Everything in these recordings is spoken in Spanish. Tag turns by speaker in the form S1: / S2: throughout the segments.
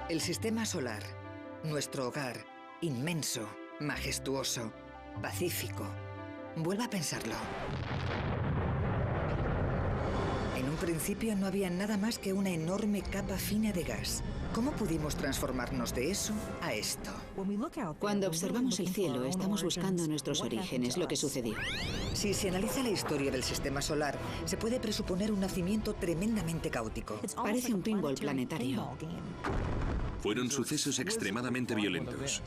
S1: El sistema solar, nuestro hogar, inmenso, majestuoso, pacífico. Vuelva a pensarlo. En un principio no había nada más que una enorme capa fina de gas. ¿Cómo pudimos transformarnos de eso a esto?
S2: Cuando observamos el cielo, estamos buscando nuestros orígenes, lo que sucedió.
S1: Si se analiza la historia del sistema solar, se puede presuponer un nacimiento tremendamente caótico.
S2: Parece un pinball planetario.
S3: Fueron sucesos extremadamente violentos.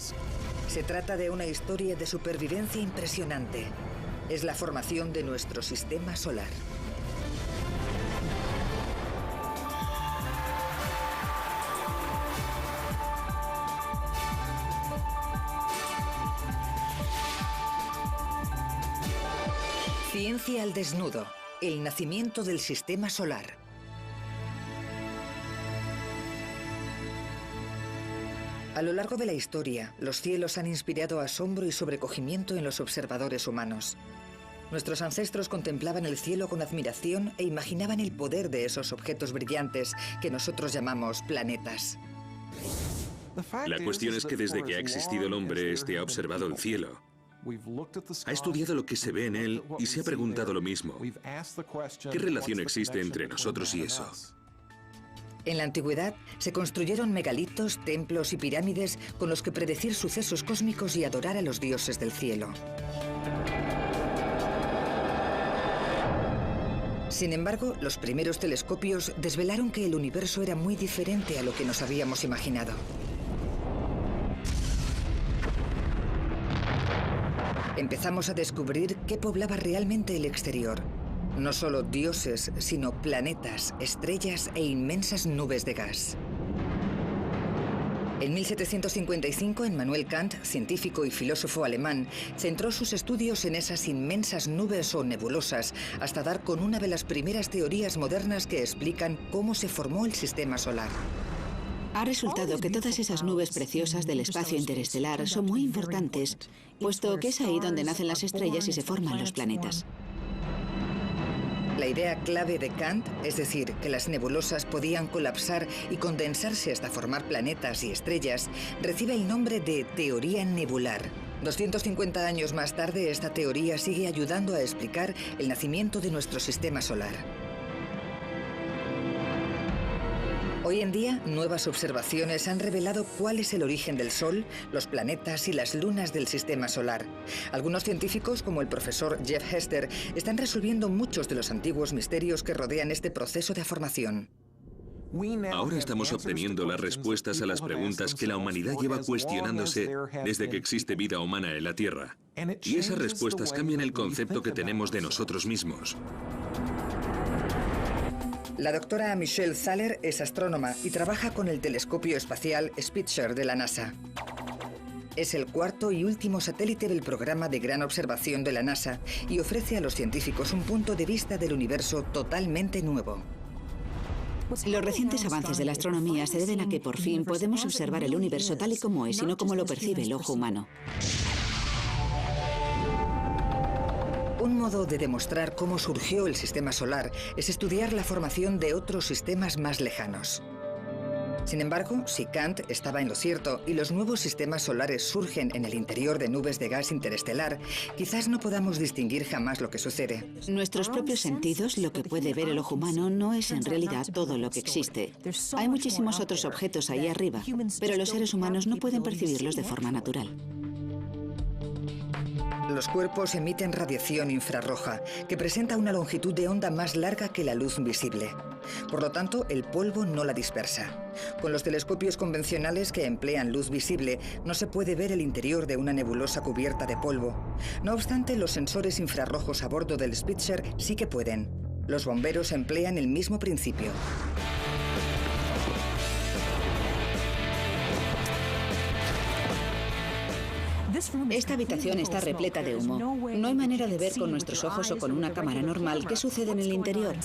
S1: Se trata de una historia de supervivencia impresionante. Es la formación de nuestro sistema solar. Ciencia al desnudo. El nacimiento del sistema solar. A lo largo de la historia, los cielos han inspirado asombro y sobrecogimiento en los observadores humanos. Nuestros ancestros contemplaban el cielo con admiración e imaginaban el poder de esos objetos brillantes que nosotros llamamos planetas.
S3: La cuestión es que desde que ha existido el hombre, este ha observado el cielo. Ha estudiado lo que se ve en él y se ha preguntado lo mismo. ¿Qué relación existe entre nosotros y eso?
S1: En la antigüedad se construyeron megalitos, templos y pirámides con los que predecir sucesos cósmicos y adorar a los dioses del cielo. Sin embargo, los primeros telescopios desvelaron que el universo era muy diferente a lo que nos habíamos imaginado. Empezamos a descubrir qué poblaba realmente el exterior. No solo dioses, sino planetas, estrellas e inmensas nubes de gas. En 1755, Immanuel Kant, científico y filósofo alemán, centró sus estudios en esas inmensas nubes o nebulosas hasta dar con una de las primeras teorías modernas que explican cómo se formó el sistema solar.
S2: Ha resultado que todas esas nubes preciosas del espacio interestelar son muy importantes, puesto que es ahí donde nacen las estrellas y se forman los planetas.
S1: La idea clave de Kant, es decir, que las nebulosas podían colapsar y condensarse hasta formar planetas y estrellas, recibe el nombre de teoría nebular. 250 años más tarde, esta teoría sigue ayudando a explicar el nacimiento de nuestro sistema solar. Hoy en día, nuevas observaciones han revelado cuál es el origen del Sol, los planetas y las lunas del sistema solar. Algunos científicos, como el profesor Jeff Hester, están resolviendo muchos de los antiguos misterios que rodean este proceso de formación.
S3: Ahora estamos obteniendo las respuestas a las preguntas que la humanidad lleva cuestionándose desde que existe vida humana en la Tierra. Y esas respuestas cambian el concepto que tenemos de nosotros mismos.
S1: La doctora Michelle Thaler es astrónoma y trabaja con el telescopio espacial Spitzer de la NASA. Es el cuarto y último satélite del programa de gran observación de la NASA y ofrece a los científicos un punto de vista del universo totalmente nuevo.
S2: Los recientes avances de la astronomía se deben a que por fin podemos observar el universo tal y como es y no como lo percibe el ojo humano.
S1: Un modo de demostrar cómo surgió el sistema solar es estudiar la formación de otros sistemas más lejanos. Sin embargo, si Kant estaba en lo cierto y los nuevos sistemas solares surgen en el interior de nubes de gas interestelar, quizás no podamos distinguir jamás lo que sucede.
S2: Nuestros propios sentidos, lo que puede ver el ojo humano, no es en realidad todo lo que existe. Hay muchísimos otros objetos ahí arriba, pero los seres humanos no pueden percibirlos de forma natural.
S1: Los cuerpos emiten radiación infrarroja, que presenta una longitud de onda más larga que la luz visible. Por lo tanto, el polvo no la dispersa. Con los telescopios convencionales que emplean luz visible, no se puede ver el interior de una nebulosa cubierta de polvo. No obstante, los sensores infrarrojos a bordo del Spitzer sí que pueden. Los bomberos emplean el mismo principio.
S2: Esta habitación está repleta de humo. No hay manera de ver con nuestros ojos o con una cámara normal qué sucede en el interior.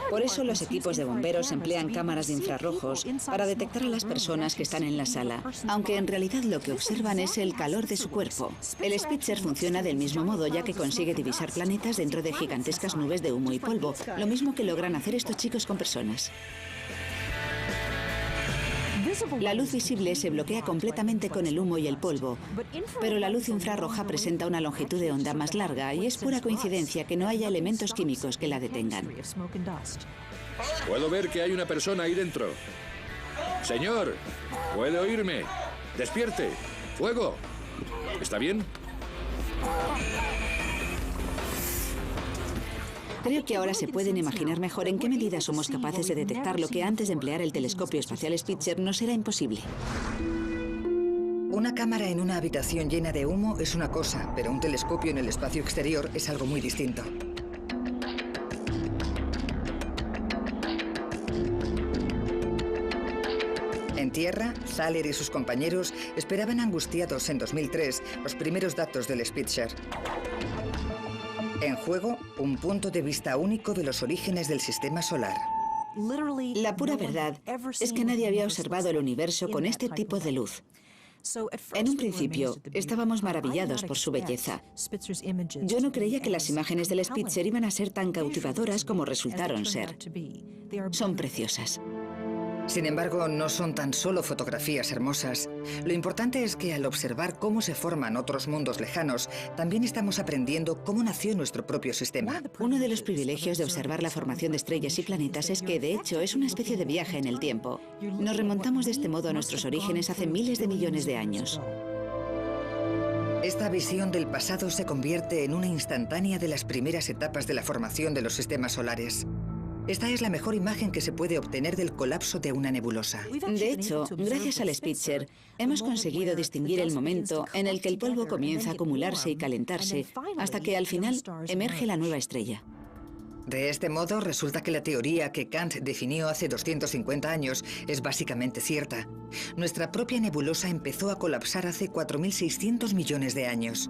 S2: Por eso los equipos de bomberos emplean cámaras de infrarrojos para detectar a las personas que están en la sala, aunque en realidad lo que observan es el calor de su cuerpo. El Spitzer funciona del mismo modo, ya que consigue divisar planetas dentro de gigantescas nubes de humo y polvo, lo mismo que logran hacer estos chicos con personas. La luz visible se bloquea completamente con el humo y el polvo, pero la luz infrarroja presenta una longitud de onda más larga y es pura coincidencia que no haya elementos químicos que la detengan.
S4: Puedo ver que hay una persona ahí dentro. Señor, ¿puede oírme? ¡Despierte! ¡Fuego! ¿Está bien?
S2: Creo que ahora se pueden imaginar mejor en qué medida somos capaces de detectar lo que antes de emplear el telescopio espacial Spitzer nos era imposible.
S1: Una cámara en una habitación llena de humo es una cosa, pero un telescopio en el espacio exterior es algo muy distinto. En tierra, Thaler y sus compañeros esperaban angustiados en 2003 los primeros datos del Spitzer. En juego, un punto de vista único de los orígenes del sistema solar.
S2: La pura verdad es que nadie había observado el universo con este tipo de luz. En un principio, estábamos maravillados por su belleza. Yo no creía que las imágenes del Spitzer iban a ser tan cautivadoras como resultaron ser. Son preciosas.
S1: Sin embargo, no son tan solo fotografías hermosas. Lo importante es que al observar cómo se forman otros mundos lejanos, también estamos aprendiendo cómo nació nuestro propio sistema.
S2: Uno de los privilegios de observar la formación de estrellas y planetas es que, de hecho, es una especie de viaje en el tiempo. Nos remontamos de este modo a nuestros orígenes hace miles de millones de años.
S1: Esta visión del pasado se convierte en una instantánea de las primeras etapas de la formación de los sistemas solares. Esta es la mejor imagen que se puede obtener del colapso de una nebulosa.
S2: De hecho, gracias al Spitzer, hemos conseguido distinguir el momento en el que el polvo comienza a acumularse y calentarse hasta que al final emerge la nueva estrella.
S1: De este modo, resulta que la teoría que Kant definió hace 250 años es básicamente cierta. Nuestra propia nebulosa empezó a colapsar hace 4.600 millones de años.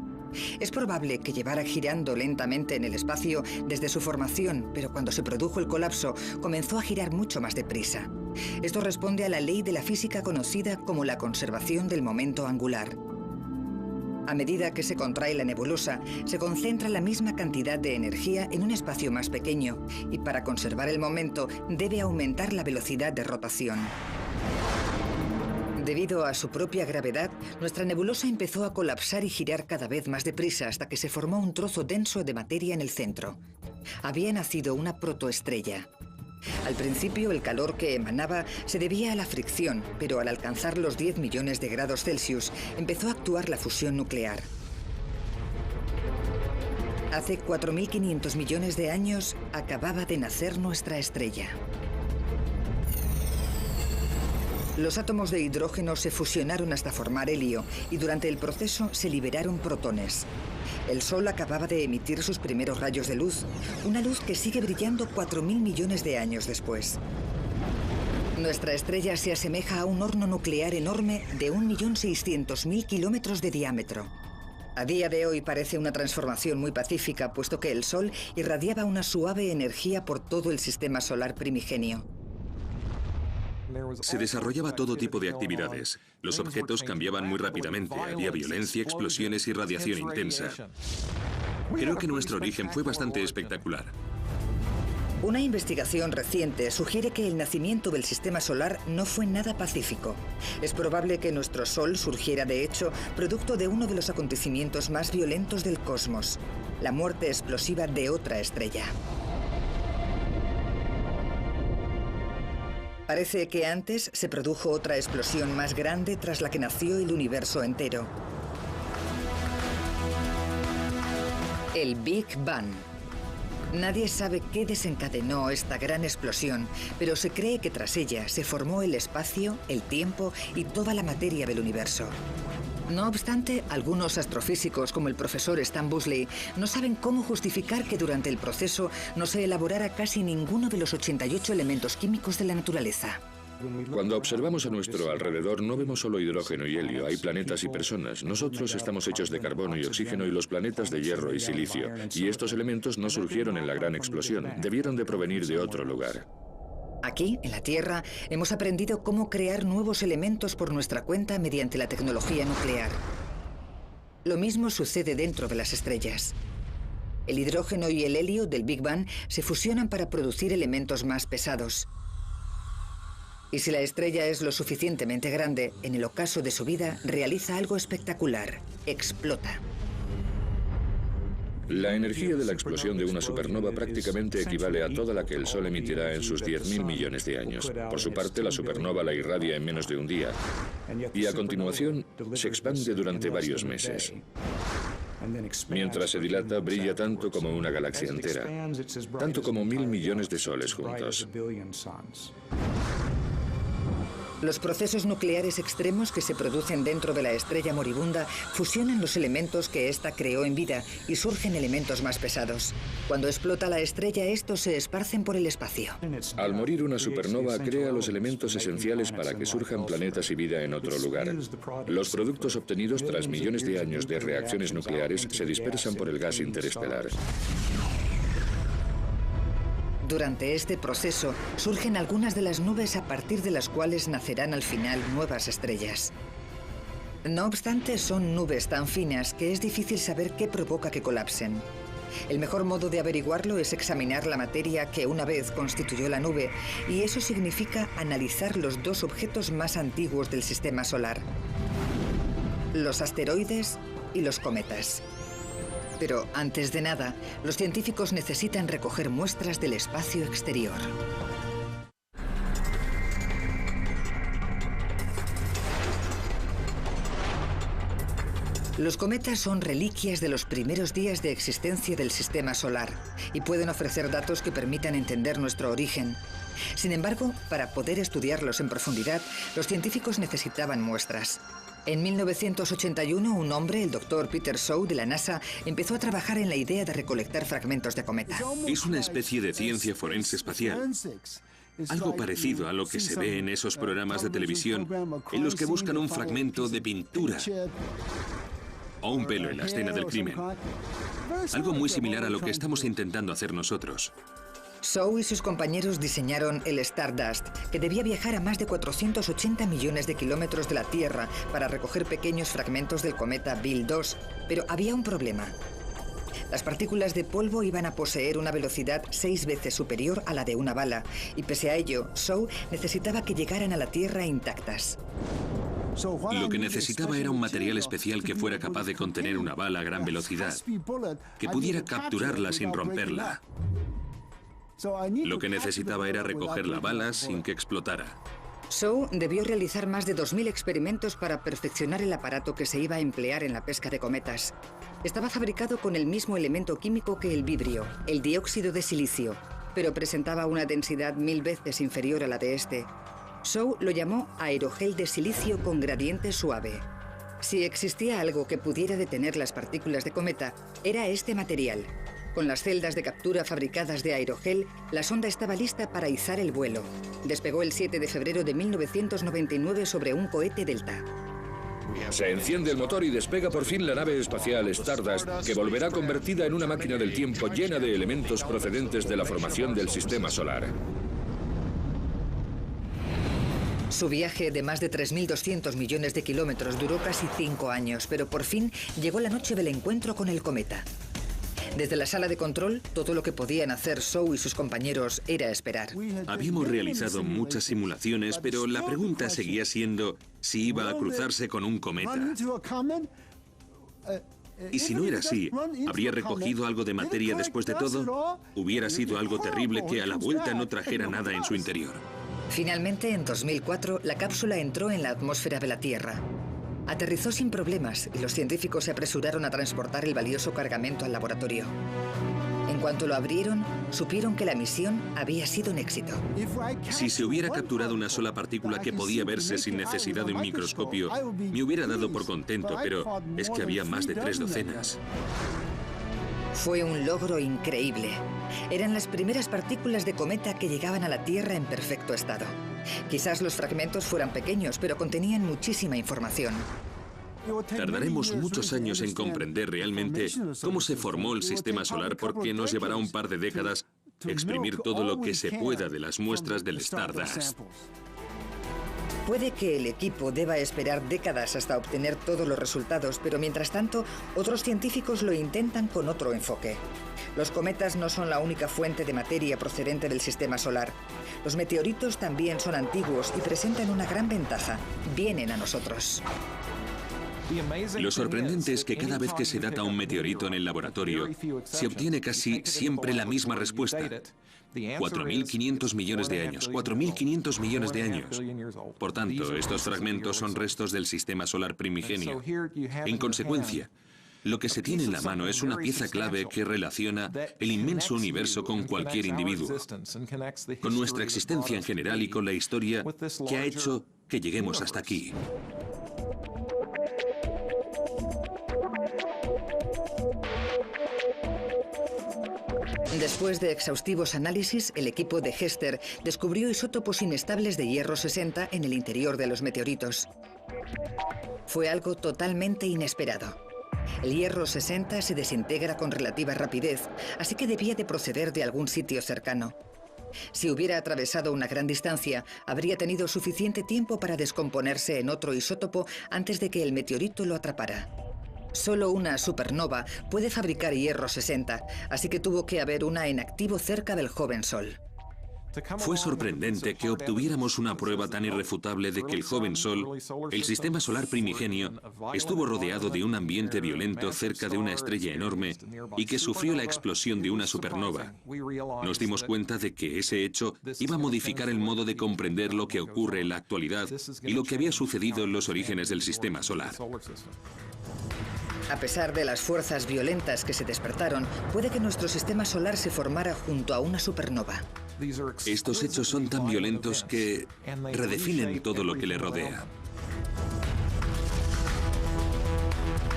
S1: Es probable que llevara girando lentamente en el espacio desde su formación, pero cuando se produjo el colapso, comenzó a girar mucho más deprisa. Esto responde a la ley de la física conocida como la conservación del momento angular. A medida que se contrae la nebulosa, se concentra la misma cantidad de energía en un espacio más pequeño, y para conservar el momento debe aumentar la velocidad de rotación. Debido a su propia gravedad, nuestra nebulosa empezó a colapsar y girar cada vez más deprisa hasta que se formó un trozo denso de materia en el centro. Había nacido una protoestrella. Al principio, el calor que emanaba se debía a la fricción, pero al alcanzar los 10 millones de grados Celsius, empezó a actuar la fusión nuclear. Hace 4.500 millones de años, acababa de nacer nuestra estrella. Los átomos de hidrógeno se fusionaron hasta formar helio y durante el proceso se liberaron protones. El Sol acababa de emitir sus primeros rayos de luz, una luz que sigue brillando 4.000 millones de años después. Nuestra estrella se asemeja a un horno nuclear enorme de 1.600.000 kilómetros de diámetro. A día de hoy parece una transformación muy pacífica, puesto que el Sol irradiaba una suave energía por todo el sistema solar primigenio.
S3: Se desarrollaba todo tipo de actividades. Los objetos cambiaban muy rápidamente. Había violencia, explosiones y radiación intensa. Creo que nuestro origen fue bastante espectacular.
S1: Una investigación reciente sugiere que el nacimiento del sistema solar no fue nada pacífico. Es probable que nuestro Sol surgiera, de hecho, producto de uno de los acontecimientos más violentos del cosmos, la muerte explosiva de otra estrella. Parece que antes se produjo otra explosión más grande tras la que nació el universo entero. El Big Bang. Nadie sabe qué desencadenó esta gran explosión, pero se cree que tras ella se formó el espacio, el tiempo y toda la materia del universo. No obstante, algunos astrofísicos, como el profesor Stan Busley, no saben cómo justificar que durante el proceso no se elaborara casi ninguno de los 88 elementos químicos de la naturaleza.
S4: Cuando observamos a nuestro alrededor no vemos solo hidrógeno y helio, hay planetas y personas. Nosotros estamos hechos de carbono y oxígeno y los planetas de hierro y silicio. Y estos elementos no surgieron en la gran explosión, debieron de provenir de otro lugar.
S1: Aquí, en la Tierra, hemos aprendido cómo crear nuevos elementos por nuestra cuenta mediante la tecnología nuclear. Lo mismo sucede dentro de las estrellas. El hidrógeno y el helio del Big Bang se fusionan para producir elementos más pesados. Y si la estrella es lo suficientemente grande, en el ocaso de su vida realiza algo espectacular. Explota.
S4: La energía de la explosión de una supernova prácticamente equivale a toda la que el Sol emitirá en sus 10.000 millones de años. Por su parte, la supernova la irradia en menos de un día. Y a continuación, se expande durante varios meses. Mientras se dilata, brilla tanto como una galaxia entera, tanto como 1.000 millones de soles juntos.
S1: Los procesos nucleares extremos que se producen dentro de la estrella moribunda fusionan los elementos que ésta creó en vida y surgen elementos más pesados. Cuando explota la estrella, estos se esparcen por el espacio.
S4: Al morir una supernova, crea los elementos esenciales para que surjan planetas y vida en otro lugar. Los productos obtenidos tras millones de años de reacciones nucleares se dispersan por el gas interestelar.
S1: Durante este proceso surgen algunas de las nubes a partir de las cuales nacerán al final nuevas estrellas. No obstante, son nubes tan finas que es difícil saber qué provoca que colapsen. El mejor modo de averiguarlo es examinar la materia que una vez constituyó la nube, y eso significa analizar los dos objetos más antiguos del sistema solar: los asteroides y los cometas. Pero antes de nada, los científicos necesitan recoger muestras del espacio exterior. Los cometas son reliquias de los primeros días de existencia del sistema solar y pueden ofrecer datos que permitan entender nuestro origen. Sin embargo, para poder estudiarlos en profundidad, los científicos necesitaban muestras. En 1981, un hombre, el Dr. Peter Shaw de la NASA, empezó a trabajar en la idea de recolectar fragmentos de cometa.
S3: Es una especie de ciencia forense espacial. Algo parecido a lo que se ve en esos programas de televisión en los que buscan un fragmento de pintura o un pelo en la escena del crimen. Algo muy similar a lo que estamos intentando hacer nosotros.
S1: Shaw y sus compañeros diseñaron el Stardust, que debía viajar a más de 480 millones de kilómetros de la Tierra para recoger pequeños fragmentos del cometa Bill 2, pero había un problema. Las partículas de polvo iban a poseer una velocidad 6 veces superior a la de una bala, y pese a ello, Shaw necesitaba que llegaran a la Tierra intactas.
S3: Lo que necesitaba era un material especial que fuera capaz de contener una bala a gran velocidad, que pudiera capturarla sin romperla. Lo que necesitaba era recoger la bala sin que explotara.
S1: Shaw debió realizar más de 2.000 experimentos para perfeccionar el aparato que se iba a emplear en la pesca de cometas. Estaba fabricado con el mismo elemento químico que el vibrio, el dióxido de silicio, pero presentaba una densidad 1000 veces inferior a la de este. Shaw lo llamó aerogel de silicio con gradiente suave. Si existía algo que pudiera detener las partículas de cometa, era este material. Con las celdas de captura fabricadas de aerogel, la sonda estaba lista para izar el vuelo. Despegó el 7 de febrero de 1999 sobre un cohete Delta.
S4: Se enciende el motor y despega por fin la nave espacial Stardust, que volverá convertida en una máquina del tiempo llena de elementos procedentes de la formación del sistema solar.
S1: Su viaje de más de 3.200 millones de kilómetros duró casi 5 años, pero por fin llegó la noche del encuentro con el cometa. Desde la sala de control, todo lo que podían hacer Shaw y sus compañeros era esperar.
S3: Habíamos realizado muchas simulaciones, pero la pregunta seguía siendo si iba a cruzarse con un cometa. Y si no era así, ¿habría recogido algo de materia después de todo? Hubiera sido algo terrible que a la vuelta no trajera nada en su interior.
S1: Finalmente, en 2004, la cápsula entró en la atmósfera de la Tierra. Aterrizó sin problemas y los científicos se apresuraron a transportar el valioso cargamento al laboratorio. En cuanto lo abrieron, supieron que la misión había sido un éxito.
S3: Si se hubiera capturado una sola partícula que podía verse sin necesidad de un microscopio, me hubiera dado por contento, pero es que había más de 3 docenas.
S1: Fue un logro increíble. Eran las primeras partículas de cometa que llegaban a la Tierra en perfecto estado. Quizás los fragmentos fueran pequeños, pero contenían muchísima información.
S3: Tardaremos muchos años en comprender realmente cómo se formó el sistema solar, porque nos llevará un par de décadas exprimir todo lo que se pueda de las muestras del Stardust.
S1: Puede que el equipo deba esperar décadas hasta obtener todos los resultados, pero mientras tanto, otros científicos lo intentan con otro enfoque. Los cometas no son la única fuente de materia procedente del sistema solar. Los meteoritos también son antiguos y presentan una gran ventaja. Vienen a nosotros.
S3: Lo sorprendente es que cada vez que se data un meteorito en el laboratorio, se obtiene casi siempre la misma respuesta. 4.500 millones de años. 4.500 millones de años. Por tanto, estos fragmentos son restos del sistema solar primigenio. En consecuencia, lo que se tiene en la mano es una pieza clave que relaciona el inmenso universo con cualquier individuo, con nuestra existencia en general y con la historia que ha hecho que lleguemos hasta aquí.
S1: Después de exhaustivos análisis, el equipo de Hester descubrió isótopos inestables de hierro 60 en el interior de los meteoritos. Fue algo totalmente inesperado. El hierro 60 se desintegra con relativa rapidez, así que debía de proceder de algún sitio cercano. Si hubiera atravesado una gran distancia, habría tenido suficiente tiempo para descomponerse en otro isótopo antes de que el meteorito lo atrapara. Solo una supernova puede fabricar hierro 60, así que tuvo que haber una en activo cerca del joven Sol.
S3: Fue sorprendente que obtuviéramos una prueba tan irrefutable de que el joven Sol, el sistema solar primigenio, estuvo rodeado de un ambiente violento cerca de una estrella enorme y que sufrió la explosión de una supernova. Nos dimos cuenta de que ese hecho iba a modificar el modo de comprender lo que ocurre en la actualidad y lo que había sucedido en los orígenes del sistema solar.
S1: A pesar de las fuerzas violentas que se despertaron, puede que nuestro sistema solar se formara junto a una supernova.
S3: Estos hechos son tan violentos que redefinen todo lo que le rodea.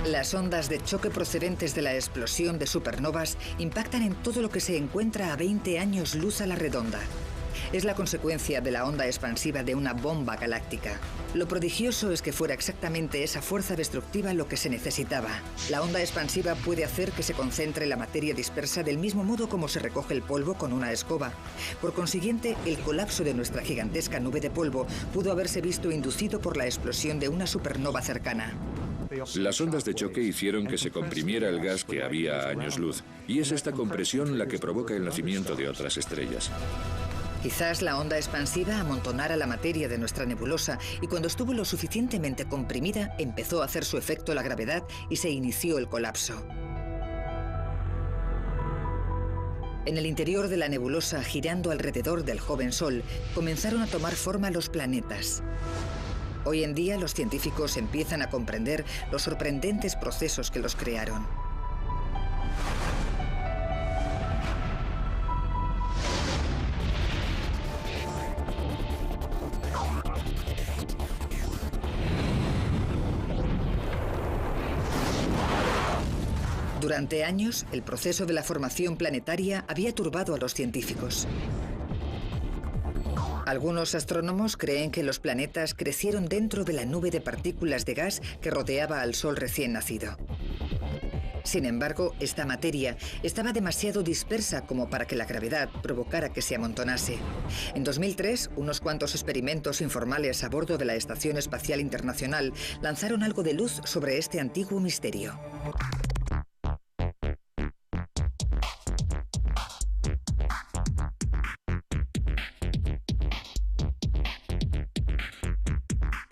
S1: Las ondas de choque procedentes de la explosión de supernovas impactan en todo lo que se encuentra a 20 años luz a la redonda. Es la consecuencia de la onda expansiva de una bomba galáctica. Lo prodigioso es que fuera exactamente esa fuerza destructiva lo que se necesitaba. La onda expansiva puede hacer que se concentre la materia dispersa del mismo modo como se recoge el polvo con una escoba. Por consiguiente, el colapso de nuestra gigantesca nube de polvo pudo haberse visto inducido por la explosión de una supernova cercana.
S4: Las ondas de choque hicieron que se comprimiera el gas que había a años luz, y es esta compresión la que provoca el nacimiento de otras estrellas.
S1: Quizás la onda expansiva amontonara la materia de nuestra nebulosa y cuando estuvo lo suficientemente comprimida empezó a hacer su efecto la gravedad y se inició el colapso. En el interior de la nebulosa, girando alrededor del joven Sol, comenzaron a tomar forma los planetas. Hoy en día los científicos empiezan a comprender los sorprendentes procesos que los crearon. Durante años, el proceso de la formación planetaria había turbado a los científicos. Algunos astrónomos creen que los planetas crecieron dentro de la nube de partículas de gas que rodeaba al Sol recién nacido. Sin embargo, esta materia estaba demasiado dispersa como para que la gravedad provocara que se amontonase. En 2003, unos cuantos experimentos informales a bordo de la Estación Espacial Internacional lanzaron algo de luz sobre este antiguo misterio.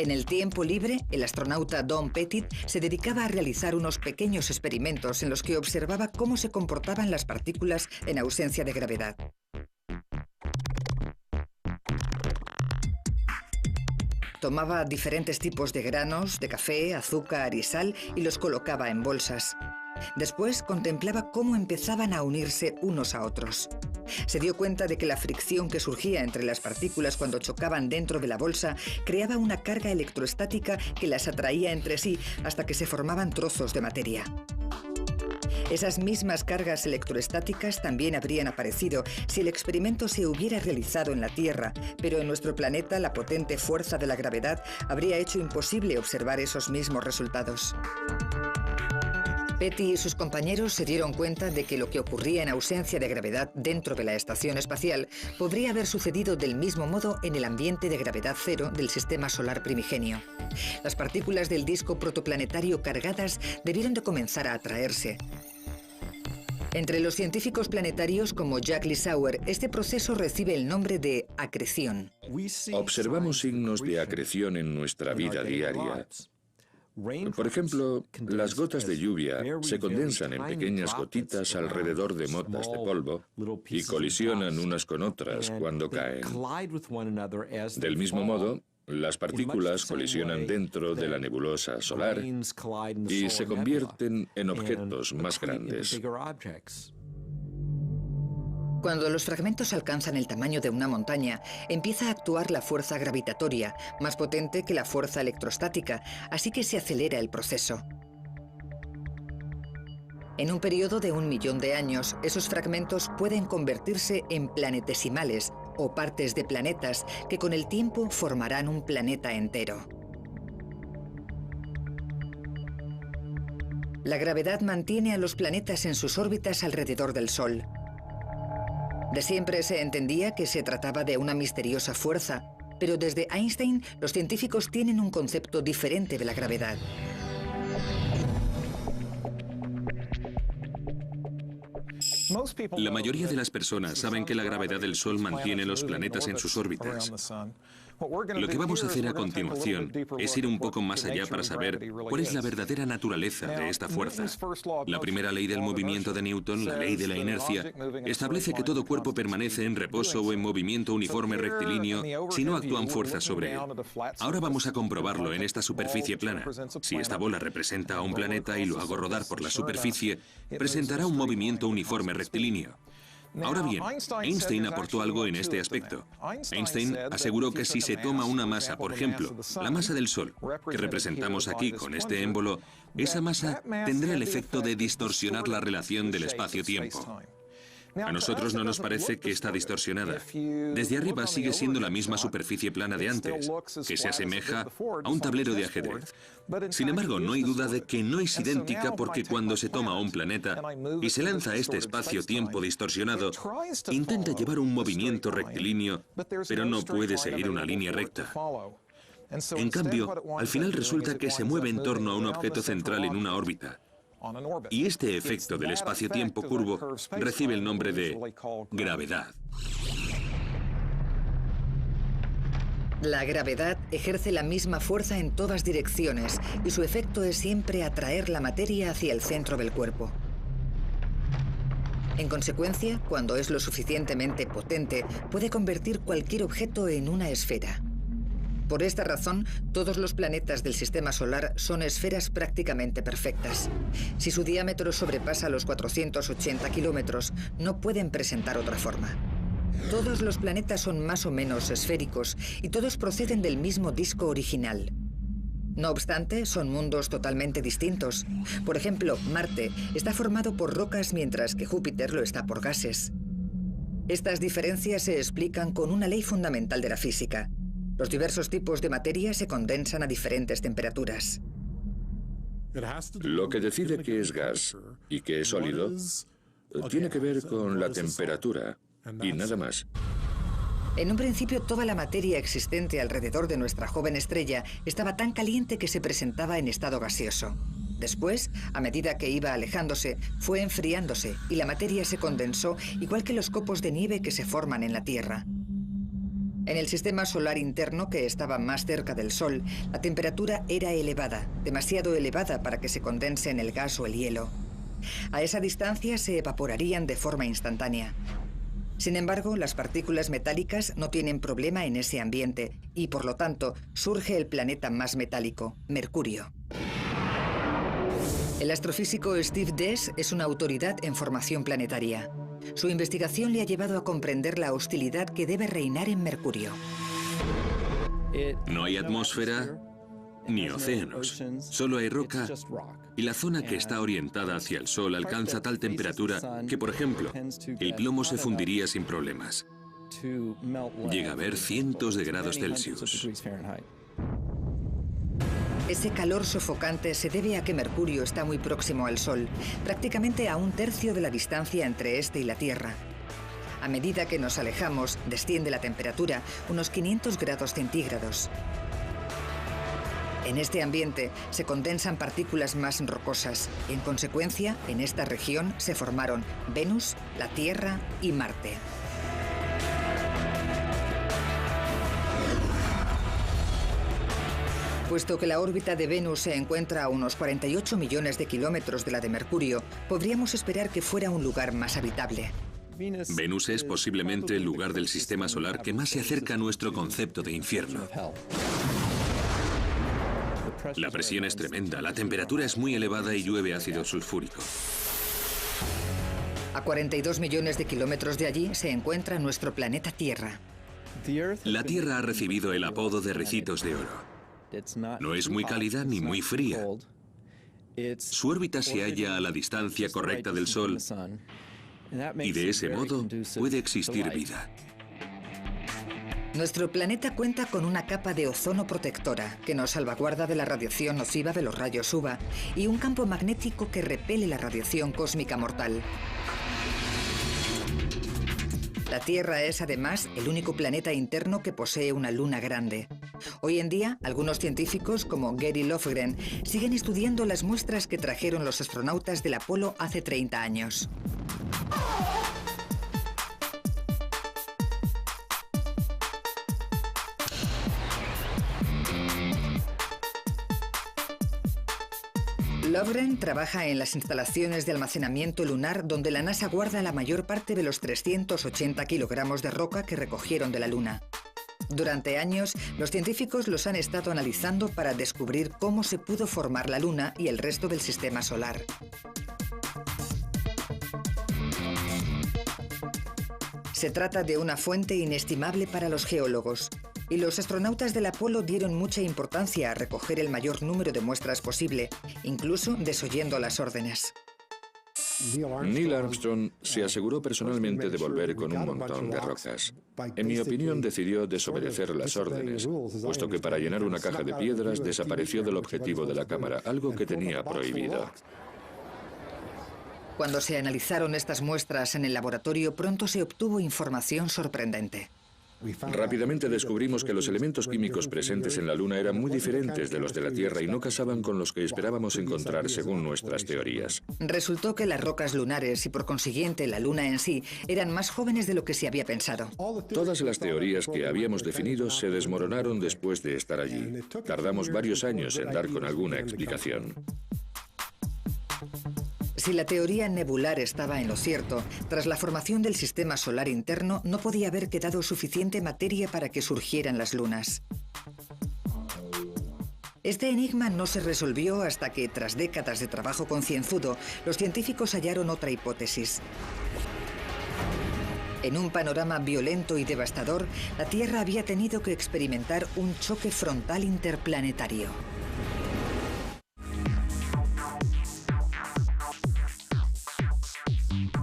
S1: En el tiempo libre, el astronauta Don Pettit se dedicaba a realizar unos pequeños experimentos en los que observaba cómo se comportaban las partículas en ausencia de gravedad. Tomaba diferentes tipos de granos, de café, azúcar y sal y los colocaba en bolsas. Después contemplaba cómo empezaban a unirse unos a otros. Se dio cuenta de que la fricción que surgía entre las partículas cuando chocaban dentro de la bolsa creaba una carga electroestática que las atraía entre sí hasta que se formaban trozos de materia. Esas mismas cargas electroestáticas también habrían aparecido si el experimento se hubiera realizado en la Tierra, pero en nuestro planeta la potente fuerza de la gravedad habría hecho imposible observar esos mismos resultados. Petty y sus compañeros se dieron cuenta de que lo que ocurría en ausencia de gravedad dentro de la estación espacial podría haber sucedido del mismo modo en el ambiente de gravedad cero del sistema solar primigenio. Las partículas del disco protoplanetario cargadas debieron de comenzar a atraerse. Entre los científicos planetarios como Jack Lissauer, este proceso recibe el nombre de acreción.
S4: Observamos signos de acreción en nuestra vida diaria. Por ejemplo, las gotas de lluvia se condensan en pequeñas gotitas alrededor de motas de polvo y colisionan unas con otras cuando caen. Del mismo modo, las partículas colisionan dentro de la nebulosa solar y se convierten en objetos más grandes.
S1: Cuando los fragmentos alcanzan el tamaño de una montaña, empieza a actuar la fuerza gravitatoria, más potente que la fuerza electrostática, así que se acelera el proceso. En un periodo de 1 millón de años, esos fragmentos pueden convertirse en planetesimales, o partes de planetas, que con el tiempo formarán un planeta entero. La gravedad mantiene a los planetas en sus órbitas alrededor del Sol. De siempre se entendía que se trataba de una misteriosa fuerza, pero desde Einstein los científicos tienen un concepto diferente de la gravedad.
S3: La mayoría de las personas saben que la gravedad del Sol mantiene los planetas en sus órbitas. Lo que vamos a hacer a continuación es ir un poco más allá para saber cuál es la verdadera naturaleza de esta fuerza. La primera ley del movimiento de Newton, la ley de la inercia, establece que todo cuerpo permanece en reposo o en movimiento uniforme rectilíneo si no actúan fuerzas sobre él. Ahora vamos a comprobarlo en esta superficie plana. Si esta bola representa a un planeta y lo hago rodar por la superficie, presentará un movimiento uniforme rectilíneo. Ahora bien, Einstein aportó algo en este aspecto. Einstein aseguró que si se toma una masa, por ejemplo, la masa del Sol, que representamos aquí con este émbolo, esa masa tendrá el efecto de distorsionar la relación del espacio-tiempo. A nosotros no nos parece que está distorsionada. Desde arriba sigue siendo la misma superficie plana de antes, que se asemeja a un tablero de ajedrez. Sin embargo, no hay duda de que no es idéntica porque cuando se toma un planeta y se lanza a este espacio-tiempo distorsionado, intenta llevar un movimiento rectilíneo, pero no puede seguir una línea recta. En cambio, al final resulta que se mueve en torno a un objeto central en una órbita. Y este efecto del espacio-tiempo curvo recibe el nombre de gravedad.
S1: La gravedad ejerce la misma fuerza en todas direcciones y su efecto es siempre atraer la materia hacia el centro del cuerpo. En consecuencia, cuando es lo suficientemente potente, puede convertir cualquier objeto en una esfera. Por esta razón, todos los planetas del Sistema Solar son esferas prácticamente perfectas. Si su diámetro sobrepasa los 480 kilómetros, no pueden presentar otra forma. Todos los planetas son más o menos esféricos y todos proceden del mismo disco original. No obstante, son mundos totalmente distintos. Por ejemplo, Marte está formado por rocas mientras que Júpiter lo está por gases. Estas diferencias se explican con una ley fundamental de la física. Los diversos tipos de materia se condensan a diferentes temperaturas.
S4: Lo que decide qué es gas y qué es sólido tiene que ver con la temperatura y nada más.
S1: En un principio, toda la materia existente alrededor de nuestra joven estrella estaba tan caliente que se presentaba en estado gaseoso. Después, a medida que iba alejándose, fue enfriándose y la materia se condensó igual que los copos de nieve que se forman en la Tierra. En el sistema solar interno, que estaba más cerca del Sol, la temperatura era elevada, demasiado elevada para que se condense en el gas o el hielo. A esa distancia se evaporarían de forma instantánea. Sin embargo, las partículas metálicas no tienen problema en ese ambiente y, por lo tanto, surge el planeta más metálico, Mercurio. El astrofísico Steve Dees es una autoridad en formación planetaria. Su investigación le ha llevado a comprender la hostilidad que debe reinar en Mercurio.
S3: No hay atmósfera ni océanos, solo hay roca y la zona que está orientada hacia el Sol alcanza tal temperatura que, por ejemplo, el plomo se fundiría sin problemas. Llega a haber cientos de grados Celsius.
S1: Ese calor sofocante se debe a que Mercurio está muy próximo al Sol, prácticamente a 1/3 de la distancia entre este y la Tierra. A medida que nos alejamos, desciende la temperatura unos 500 grados centígrados. En este ambiente se condensan partículas más rocosas. En consecuencia, en esta región se formaron Venus, la Tierra y Marte. Puesto que la órbita de Venus se encuentra a unos 48 millones de kilómetros de la de Mercurio, podríamos esperar que fuera un lugar más habitable.
S3: Venus es posiblemente el lugar del sistema solar que más se acerca a nuestro concepto de infierno. La presión es tremenda, la temperatura es muy elevada y llueve ácido sulfúrico.
S1: A 42 millones de kilómetros de allí se encuentra nuestro planeta Tierra.
S3: La Tierra ha recibido el apodo de Ricitos de Oro. No es muy cálida ni muy fría. Su órbita se halla a la distancia correcta del Sol y de ese modo puede existir vida.
S1: Nuestro planeta cuenta con una capa de ozono protectora que nos salvaguarda de la radiación nociva de los rayos UVA y un campo magnético que repele la radiación cósmica mortal. La Tierra es además el único planeta interno que posee una luna grande. Hoy en día, algunos científicos como Gary Lofgren siguen estudiando las muestras que trajeron los astronautas del Apolo hace 30 años. Lofgren trabaja en las instalaciones de almacenamiento lunar donde la NASA guarda la mayor parte de los 380 kilogramos de roca que recogieron de la Luna. Durante años, los científicos los han estado analizando para descubrir cómo se pudo formar la Luna y el resto del sistema solar. Se trata de una fuente inestimable para los geólogos, y los astronautas del Apolo dieron mucha importancia a recoger el mayor número de muestras posible, incluso desoyendo las órdenes.
S4: Neil Armstrong se aseguró personalmente de volver con un montón de rocas. En mi opinión, decidió desobedecer las órdenes, puesto que para llenar una caja de piedras desapareció del objetivo de la cámara, algo que tenía prohibido.
S1: Cuando se analizaron estas muestras en el laboratorio, pronto se obtuvo información sorprendente.
S4: Rápidamente descubrimos que los elementos químicos presentes en la Luna eran muy diferentes de los de la Tierra y no casaban con los que esperábamos encontrar según nuestras teorías.
S1: Resultó que las rocas lunares y por consiguiente la Luna en sí eran más jóvenes de lo que se había pensado.
S4: Todas las teorías que habíamos definido se desmoronaron después de estar allí. Tardamos varios años en dar con alguna explicación.
S1: Si la teoría nebular estaba en lo cierto, tras la formación del sistema solar interno no podía haber quedado suficiente materia para que surgieran las lunas. Este enigma no se resolvió hasta que, tras décadas de trabajo concienzudo, los científicos hallaron otra hipótesis. En un panorama violento y devastador, la Tierra había tenido que experimentar un choque frontal interplanetario.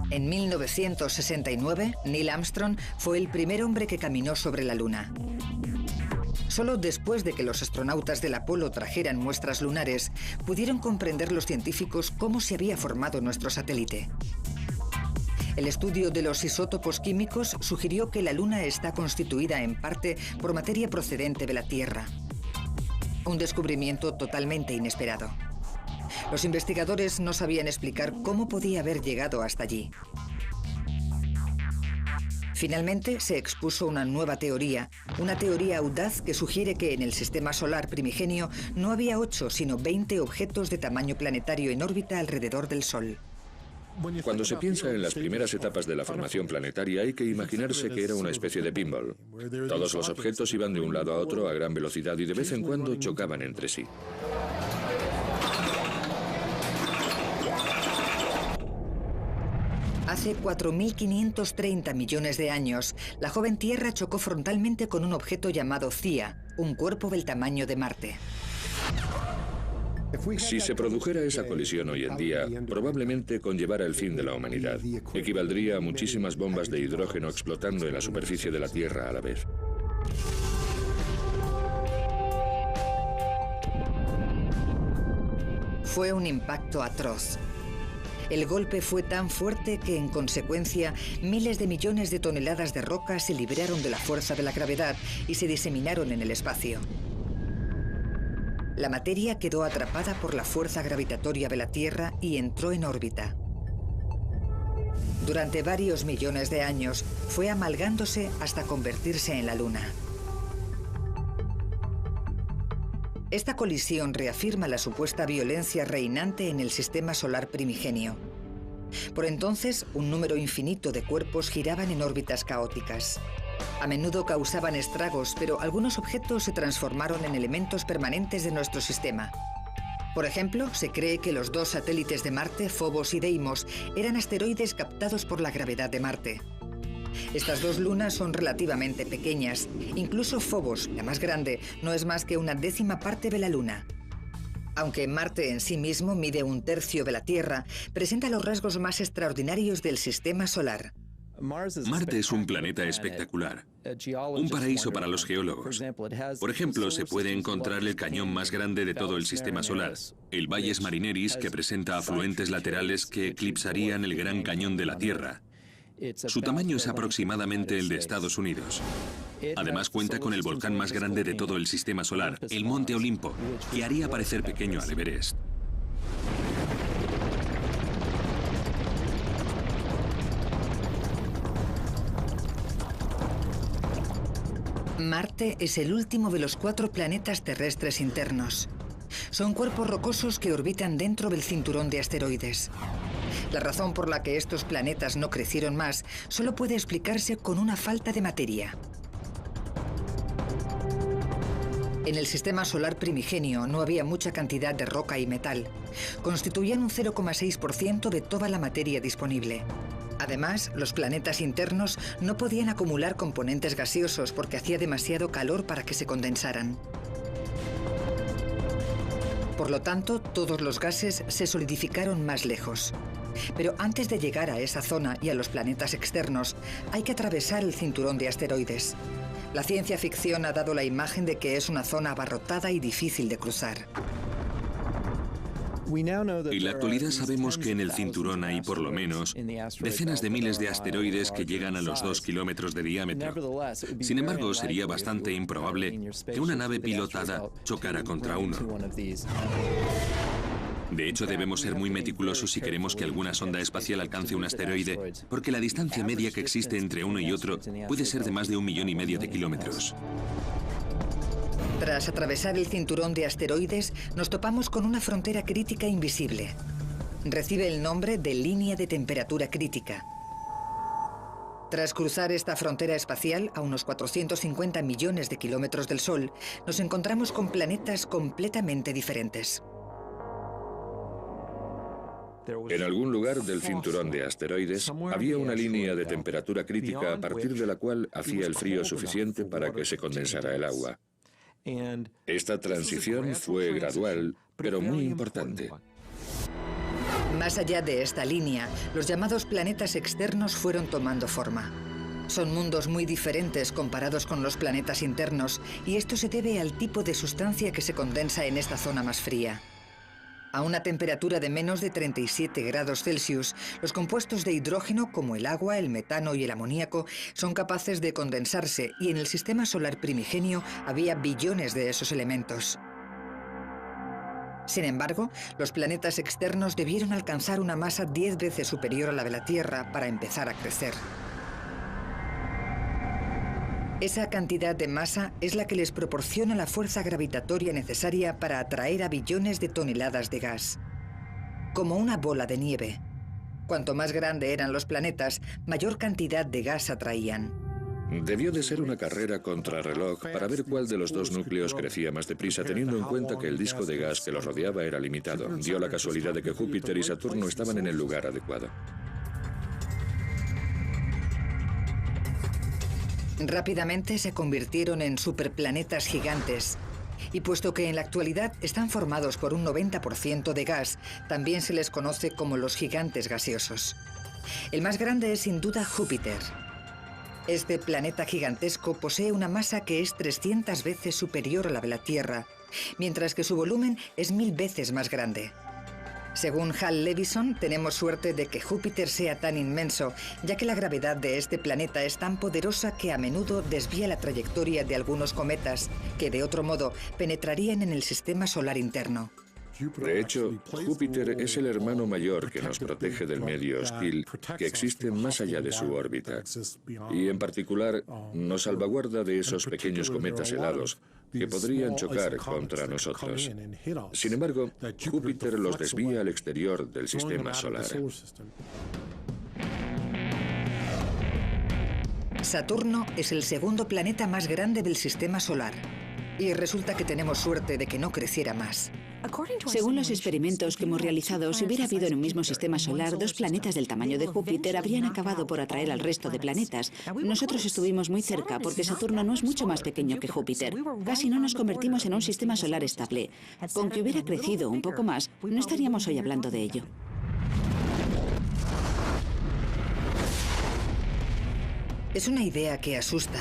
S1: En 1969, Neil Armstrong fue el primer hombre que caminó sobre la Luna. Solo después de que los astronautas del Apolo trajeran muestras lunares, pudieron comprender los científicos cómo se había formado nuestro satélite. El estudio de los isótopos químicos sugirió que la Luna está constituida en parte por materia procedente de la Tierra. Un descubrimiento totalmente inesperado. Los investigadores no sabían explicar cómo podía haber llegado hasta allí. Finalmente se expuso una nueva teoría, una teoría audaz que sugiere que en el sistema solar primigenio no había 8, sino 20 objetos de tamaño planetario en órbita alrededor del Sol.
S4: Cuando se piensa en las primeras etapas de la formación planetaria, hay que imaginarse que era una especie de pinball. Todos los objetos iban de un lado a otro a gran velocidad y de vez en cuando chocaban entre sí.
S1: Hace 4.530 millones de años, la joven Tierra chocó frontalmente con un objeto llamado Theia, un cuerpo del tamaño de Marte.
S4: Si se produjera esa colisión hoy en día, probablemente conllevara el fin de la humanidad. Equivaldría a muchísimas bombas de hidrógeno explotando en la superficie de la Tierra a la vez.
S1: Fue un impacto atroz. El golpe fue tan fuerte que, en consecuencia, miles de millones de toneladas de roca se libraron de la fuerza de la gravedad y se diseminaron en el espacio. La materia quedó atrapada por la fuerza gravitatoria de la Tierra y entró en órbita. Durante varios millones de años, fue amalgándose hasta convertirse en la Luna. Esta colisión reafirma la supuesta violencia reinante en el sistema solar primigenio. Por entonces, un número infinito de cuerpos giraban en órbitas caóticas. A menudo causaban estragos, pero algunos objetos se transformaron en elementos permanentes de nuestro sistema. Por ejemplo, se cree que los dos satélites de Marte, Phobos y Deimos, eran asteroides captados por la gravedad de Marte. Estas dos lunas son relativamente pequeñas. Incluso Phobos, la más grande, no es más que una décima parte de la Luna. Aunque Marte en sí mismo mide un tercio de la Tierra, presenta los rasgos más extraordinarios del sistema solar.
S3: Marte es un planeta espectacular, un paraíso para los geólogos. Por ejemplo, se puede encontrar el cañón más grande de todo el sistema solar, el Valles Marineris, que presenta afluentes laterales que eclipsarían el Gran Cañón de la Tierra. Su tamaño es aproximadamente el de Estados Unidos. Además cuenta con el volcán más grande de todo el sistema solar, el Monte Olimpo, que haría parecer pequeño al Everest.
S1: Marte es el último de los 4 planetas terrestres internos. Son cuerpos rocosos que orbitan dentro del cinturón de asteroides. La razón por la que estos planetas no crecieron más solo puede explicarse con una falta de materia. En el sistema solar primigenio no había mucha cantidad de roca y metal. Constituían un 0,6% de toda la materia disponible. Además, los planetas internos no podían acumular componentes gaseosos porque hacía demasiado calor para que se condensaran. Por lo tanto, todos los gases se solidificaron más lejos. Pero antes de llegar a esa zona y a los planetas externos, hay que atravesar el cinturón de asteroides. La ciencia ficción ha dado la imagen de que es una zona abarrotada y difícil de cruzar.
S3: En la actualidad sabemos que en el cinturón hay por lo menos decenas de miles de asteroides que llegan a los 2 kilómetros de diámetro. Sin embargo, sería bastante improbable que una nave pilotada chocara contra uno. De hecho, debemos ser muy meticulosos si queremos que alguna sonda espacial alcance un asteroide, porque la distancia media que existe entre uno y otro puede ser de más de 1,5 millones de kilómetros.
S1: Tras atravesar el cinturón de asteroides, nos topamos con una frontera crítica invisible. Recibe el nombre de línea de temperatura crítica. Tras cruzar esta frontera espacial, a unos 450 millones de kilómetros del Sol, nos encontramos con planetas completamente diferentes.
S4: En algún lugar del cinturón de asteroides había una línea de temperatura crítica a partir de la cual hacía el frío suficiente para que se condensara el agua. Esta transición fue gradual, pero muy importante.
S1: Más allá de esta línea, los llamados planetas externos fueron tomando forma. Son mundos muy diferentes comparados con los planetas internos, y esto se debe al tipo de sustancia que se condensa en esta zona más fría. A una temperatura de menos de 37 grados Celsius, los compuestos de hidrógeno, como el agua, el metano y el amoníaco, son capaces de condensarse, y en el sistema solar primigenio había billones de esos elementos. Sin embargo, los planetas externos debieron alcanzar una masa 10 veces superior a la de la Tierra para empezar a crecer. Esa cantidad de masa es la que les proporciona la fuerza gravitatoria necesaria para atraer a billones de toneladas de gas. Como una bola de nieve. Cuanto más grande eran los planetas, mayor cantidad de gas atraían.
S4: Debió de ser una carrera contrarreloj para ver cuál de los dos núcleos crecía más deprisa, teniendo en cuenta que el disco de gas que los rodeaba era limitado. Dio la casualidad de que Júpiter y Saturno estaban en el lugar adecuado.
S1: Rápidamente se convirtieron en superplanetas gigantes. Y puesto que en la actualidad están formados por un 90% de gas, también se les conoce como los gigantes gaseosos. El más grande es sin duda Júpiter. Este planeta gigantesco posee una masa que es 300 veces superior a la de la Tierra, mientras que su volumen es 1000 veces más grande. Según Hal Levison, tenemos suerte de que Júpiter sea tan inmenso, ya que la gravedad de este planeta es tan poderosa que a menudo desvía la trayectoria de algunos cometas que, de otro modo, penetrarían en el sistema solar interno.
S4: De hecho, Júpiter es el hermano mayor que nos protege del medio hostil que existe más allá de su órbita. Y en particular, nos salvaguarda de esos pequeños cometas helados que podrían chocar contra nosotros. Sin embargo, Júpiter los desvía al exterior del sistema solar.
S1: Saturno es el segundo planeta más grande del sistema solar. Y resulta que tenemos suerte de que no creciera más.
S2: Según los experimentos que hemos realizado, si hubiera habido en un mismo sistema solar 2 planetas del tamaño de Júpiter, habrían acabado por atraer al resto de planetas. Nosotros estuvimos muy cerca porque Saturno no es mucho más pequeño que Júpiter. Casi no nos convertimos en un sistema solar estable. Con que hubiera crecido un poco más, no estaríamos hoy hablando de ello.
S1: Es una idea que asusta.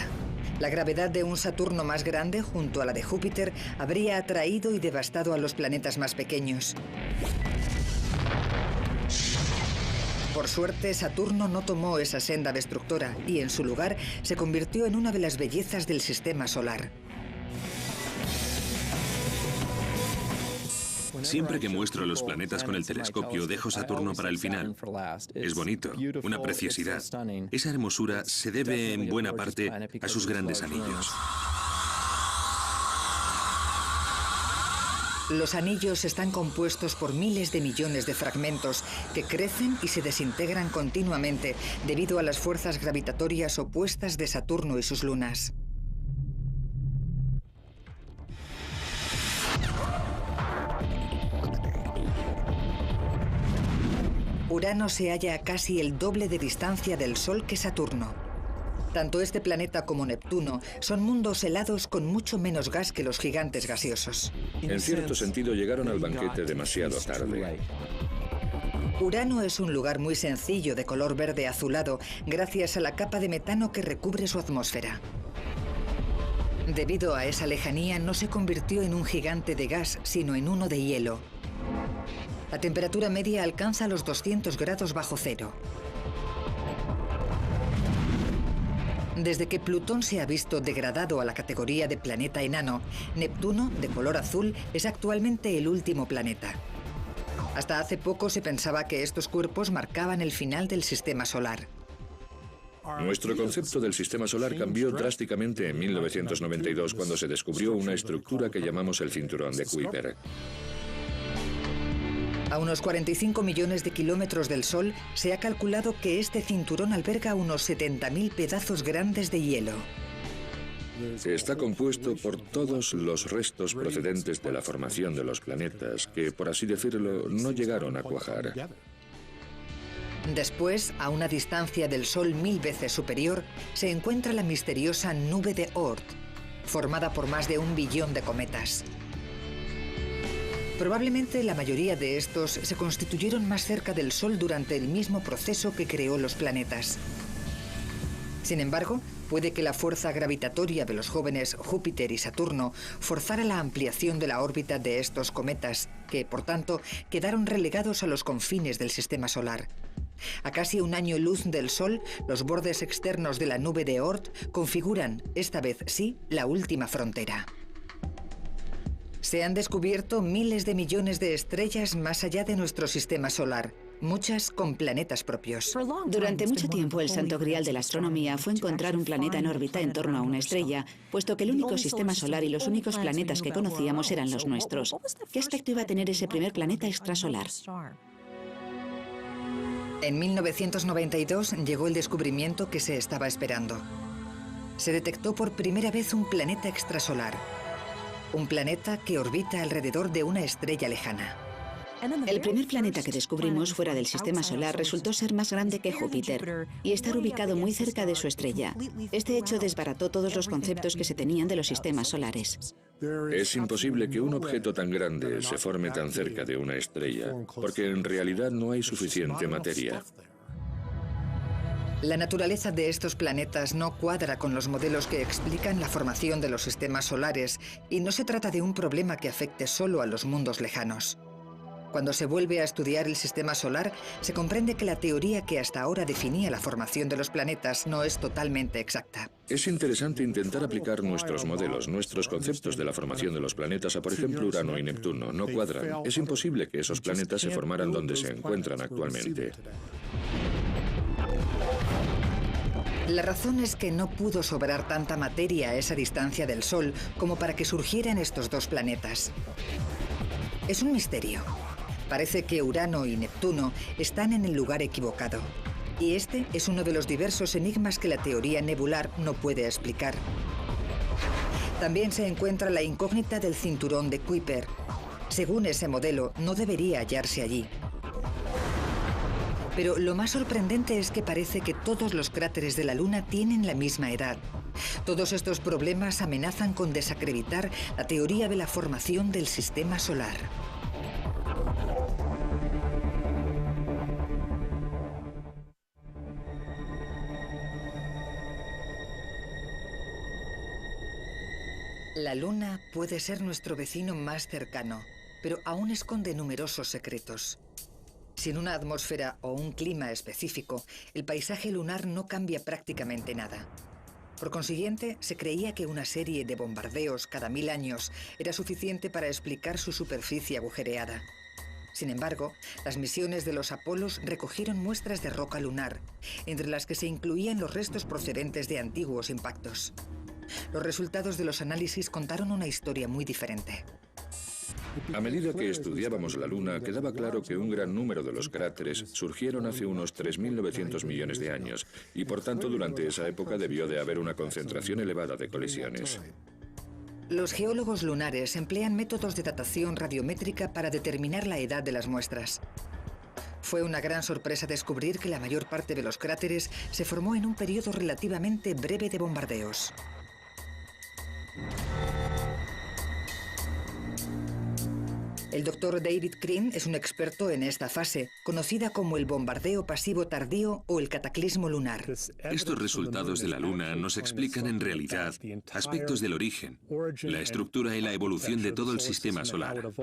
S1: La gravedad de un Saturno más grande junto a la de Júpiter habría atraído y devastado a los planetas más pequeños. Por suerte, Saturno no tomó esa senda destructora y en su lugar se convirtió en una de las bellezas del sistema solar.
S3: Siempre que muestro los planetas con el telescopio, dejo Saturno para el final. Es bonito, una preciosidad. Esa hermosura se debe en buena parte a sus grandes anillos.
S1: Los anillos están compuestos por miles de millones de fragmentos que crecen y se desintegran continuamente debido a las fuerzas gravitatorias opuestas de Saturno y sus lunas. Urano se halla a casi el doble de distancia del Sol que Saturno. Tanto este planeta como Neptuno son mundos helados con mucho menos gas que los gigantes gaseosos.
S4: En cierto sentido, llegaron al banquete demasiado tarde.
S1: Urano es un lugar muy sencillo de color verde azulado gracias a la capa de metano que recubre su atmósfera. Debido a esa lejanía, no se convirtió en un gigante de gas, sino en uno de hielo. La temperatura media alcanza los 200 grados bajo cero. Desde que Plutón se ha visto degradado a la categoría de planeta enano, Neptuno, de color azul, es actualmente el último planeta. Hasta hace poco se pensaba que estos cuerpos marcaban el final del sistema solar.
S4: Nuestro concepto del sistema solar cambió drásticamente en 1992 cuando se descubrió una estructura que llamamos el cinturón de Kuiper.
S1: A unos 45 millones de kilómetros del Sol, se ha calculado que este cinturón alberga unos 70.000 pedazos grandes de hielo.
S4: Está compuesto por todos los restos procedentes de la formación de los planetas, que, por así decirlo, no llegaron a cuajar.
S1: Después, a una distancia del Sol 1000 veces superior, se encuentra la misteriosa nube de Oort, formada por más de 1 billón de cometas. Probablemente la mayoría de estos se constituyeron más cerca del Sol durante el mismo proceso que creó los planetas. Sin embargo, puede que la fuerza gravitatoria de los jóvenes Júpiter y Saturno forzara la ampliación de la órbita de estos cometas, que, por tanto, quedaron relegados a los confines del sistema solar. A casi 1 año luz del Sol, los bordes externos de la nube de Oort configuran, esta vez sí, la última frontera. Se han descubierto miles de millones de estrellas más allá de nuestro sistema solar, muchas con planetas propios.
S2: Durante mucho tiempo, el santo grial de la astronomía fue encontrar un planeta en órbita en torno a una estrella, puesto que el único sistema solar y los únicos planetas que conocíamos eran los nuestros. ¿Qué aspecto iba a tener ese primer planeta extrasolar?
S1: En 1992 llegó el descubrimiento que se estaba esperando. Se detectó por primera vez un planeta extrasolar. Un planeta que orbita alrededor de una estrella lejana.
S2: El primer planeta que descubrimos fuera del sistema solar resultó ser más grande que Júpiter y estar ubicado muy cerca de su estrella. Este hecho desbarató todos los conceptos que se tenían de los sistemas solares.
S4: Es imposible que un objeto tan grande se forme tan cerca de una estrella, porque en realidad no hay suficiente materia.
S1: La naturaleza de estos planetas no cuadra con los modelos que explican la formación de los sistemas solares y no se trata de un problema que afecte solo a los mundos lejanos. Cuando se vuelve a estudiar el sistema solar, se comprende que la teoría que hasta ahora definía la formación de los planetas no es totalmente exacta.
S4: Es interesante intentar aplicar nuestros modelos, nuestros conceptos de la formación de los planetas a, por ejemplo, Urano y Neptuno. No cuadran. Es imposible que esos planetas se formaran donde se encuentran actualmente.
S1: La razón es que no pudo sobrar tanta materia a esa distancia del Sol como para que surgieran estos dos planetas. Es un misterio. Parece que Urano y Neptuno están en el lugar equivocado. Y este es uno de los diversos enigmas que la teoría nebular no puede explicar. También se encuentra la incógnita del cinturón de Kuiper. Según ese modelo, no debería hallarse allí. Pero lo más sorprendente es que parece que todos los cráteres de la Luna tienen la misma edad. Todos estos problemas amenazan con desacreditar la teoría de la formación del sistema solar. La Luna puede ser nuestro vecino más cercano, pero aún esconde numerosos secretos. Sin una atmósfera o un clima específico, el paisaje lunar no cambia prácticamente nada. Por consiguiente, se creía que una serie de bombardeos cada 1000 años era suficiente para explicar su superficie agujereada. Sin embargo, las misiones de los Apolos recogieron muestras de roca lunar, entre las que se incluían los restos procedentes de antiguos impactos. Los resultados de los análisis contaron una historia muy diferente.
S4: A medida que estudiábamos la Luna, quedaba claro que un gran número de los cráteres surgieron hace unos 3.900 millones de años, y por tanto durante esa época debió de haber una concentración elevada de colisiones.
S1: Los geólogos lunares emplean métodos de datación radiométrica para determinar la edad de las muestras. Fue una gran sorpresa descubrir que la mayor parte de los cráteres se formó en un periodo relativamente breve de bombardeos. El Dr. David Crean es un experto en esta fase, conocida como el bombardeo pasivo tardío o el cataclismo lunar.
S3: Estos resultados de la Luna nos explican en realidad aspectos del origen, la estructura y la evolución de todo el sistema solar.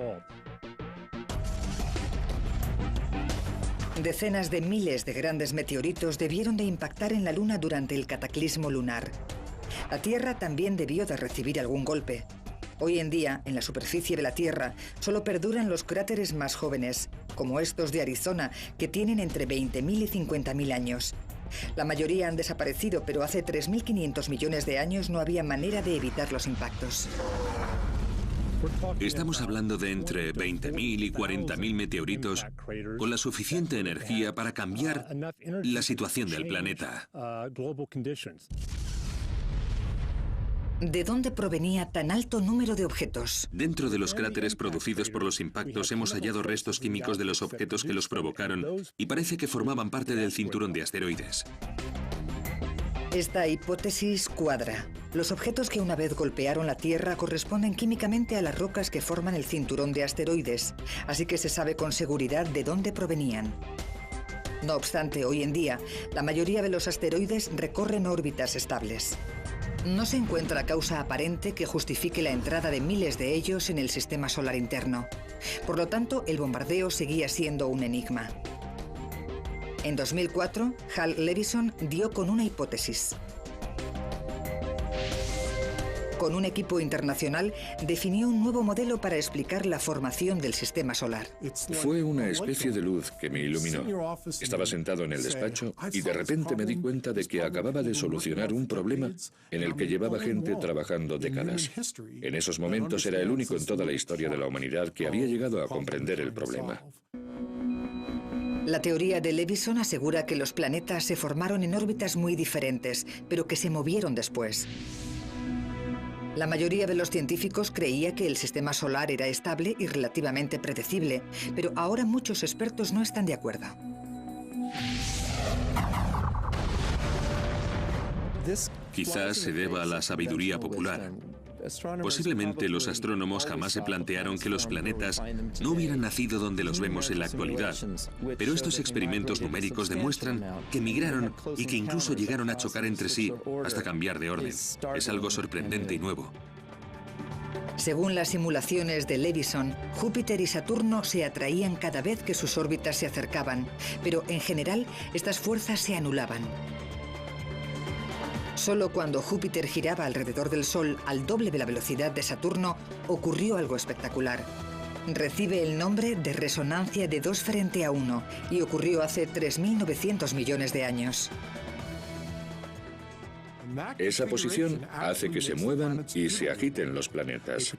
S1: Decenas de miles de grandes meteoritos debieron de impactar en la Luna durante el cataclismo lunar. La Tierra también debió de recibir algún golpe. Hoy en día, en la superficie de la Tierra, solo perduran los cráteres más jóvenes, como estos de Arizona, que tienen entre 20.000 y 50.000 años. La mayoría han desaparecido, pero hace 3.500 millones de años no había manera de evitar los impactos.
S3: Estamos hablando de entre 20.000 y 40.000 meteoritos con la suficiente energía para cambiar la situación del planeta.
S1: ¿De dónde provenía tan alto número de objetos?
S3: Dentro de los cráteres producidos por los impactos hemos hallado restos químicos de los objetos que los provocaron y parece que formaban parte del cinturón de asteroides.
S1: Esta hipótesis cuadra. Los objetos que una vez golpearon la Tierra corresponden químicamente a las rocas que forman el cinturón de asteroides, así que se sabe con seguridad de dónde provenían. No obstante, hoy en día, la mayoría de los asteroides recorren órbitas estables. No se encuentra causa aparente que justifique la entrada de miles de ellos en el sistema solar interno. Por lo tanto, el bombardeo seguía siendo un enigma. En 2004, Hal Levison dio con una hipótesis. Con un equipo internacional, definió un nuevo modelo para explicar la formación del sistema solar.
S4: Fue una especie de luz que me iluminó. Estaba sentado en el despacho y de repente me di cuenta de que acababa de solucionar un problema en el que llevaba gente trabajando décadas. En esos momentos era el único en toda la historia de la humanidad que había llegado a comprender el problema.
S1: La teoría de Levison asegura que los planetas se formaron en órbitas muy diferentes, pero que se movieron después. La mayoría de los científicos creía que el sistema solar era estable y relativamente predecible, pero ahora muchos expertos no están de acuerdo.
S3: Quizás se deba a la sabiduría popular. Posiblemente los astrónomos jamás se plantearon que los planetas no hubieran nacido donde los vemos en la actualidad, pero estos experimentos numéricos demuestran que migraron y que incluso llegaron a chocar entre sí hasta cambiar de orden. Es algo sorprendente y nuevo.
S1: Según las simulaciones de Levison, Júpiter y Saturno se atraían cada vez que sus órbitas se acercaban, pero en general estas fuerzas se anulaban. Solo cuando Júpiter giraba alrededor del Sol al doble de la velocidad de Saturno ocurrió algo espectacular. Recibe el nombre de resonancia de 2 frente a 1 y ocurrió hace 3.900 millones de años.
S4: Esa posición hace que se muevan y se agiten los planetas.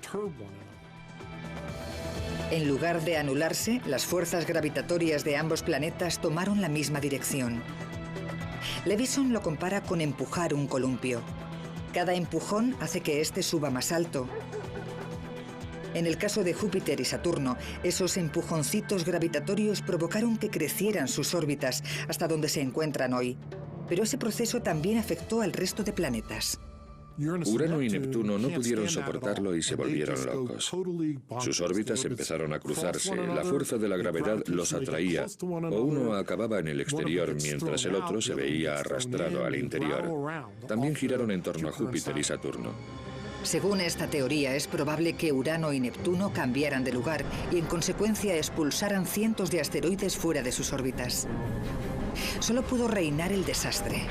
S1: En lugar de anularse, las fuerzas gravitatorias de ambos planetas tomaron la misma dirección. Levison lo compara con empujar un columpio. Cada empujón hace que éste suba más alto. En el caso de Júpiter y Saturno, esos empujoncitos gravitatorios provocaron que crecieran sus órbitas hasta donde se encuentran hoy. Pero ese proceso también afectó al resto de planetas.
S4: Urano y Neptuno no pudieron soportarlo y se volvieron locos. Sus órbitas empezaron a cruzarse, la fuerza de la gravedad los atraía, o uno acababa en el exterior mientras el otro se veía arrastrado al interior. También giraron en torno a Júpiter y Saturno.
S1: Según esta teoría, es probable que Urano y Neptuno cambiaran de lugar y en consecuencia expulsaran cientos de asteroides fuera de sus órbitas. Solo pudo reinar el desastre.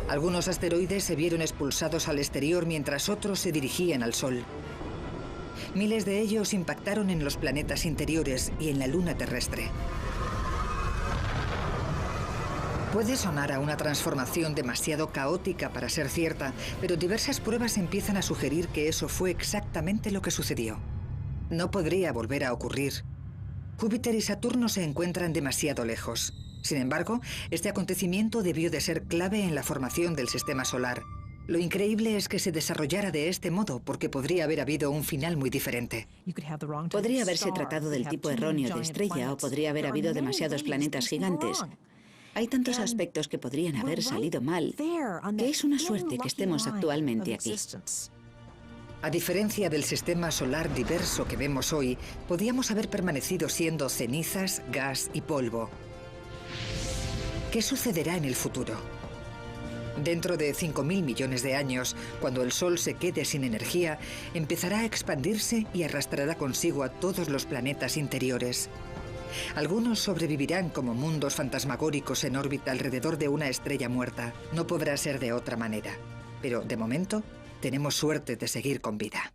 S1: Algunos asteroides se vieron expulsados al exterior mientras otros se dirigían al Sol. Miles de ellos impactaron en los planetas interiores y en la Luna terrestre. Puede sonar a una transformación demasiado caótica para ser cierta, pero diversas pruebas empiezan a sugerir que eso fue exactamente lo que sucedió. No podría volver a ocurrir. Júpiter y Saturno se encuentran demasiado lejos. Sin embargo, este acontecimiento debió de ser clave en la formación del sistema solar. Lo increíble es que se desarrollara de este modo, porque podría haber habido un final muy diferente.
S2: Podría haberse tratado del tipo erróneo de estrella o podría haber habido demasiados planetas gigantes. Hay tantos aspectos que podrían haber salido mal, que es una suerte que estemos actualmente aquí.
S1: A diferencia del sistema solar diverso que vemos hoy, podíamos haber permanecido siendo cenizas, gas y polvo. ¿Qué sucederá en el futuro? Dentro de 5.000 millones de años, cuando el Sol se quede sin energía, empezará a expandirse y arrastrará consigo a todos los planetas interiores. Algunos sobrevivirán como mundos fantasmagóricos en órbita alrededor de una estrella muerta. No podrá ser de otra manera. Pero, de momento, tenemos suerte de seguir con vida.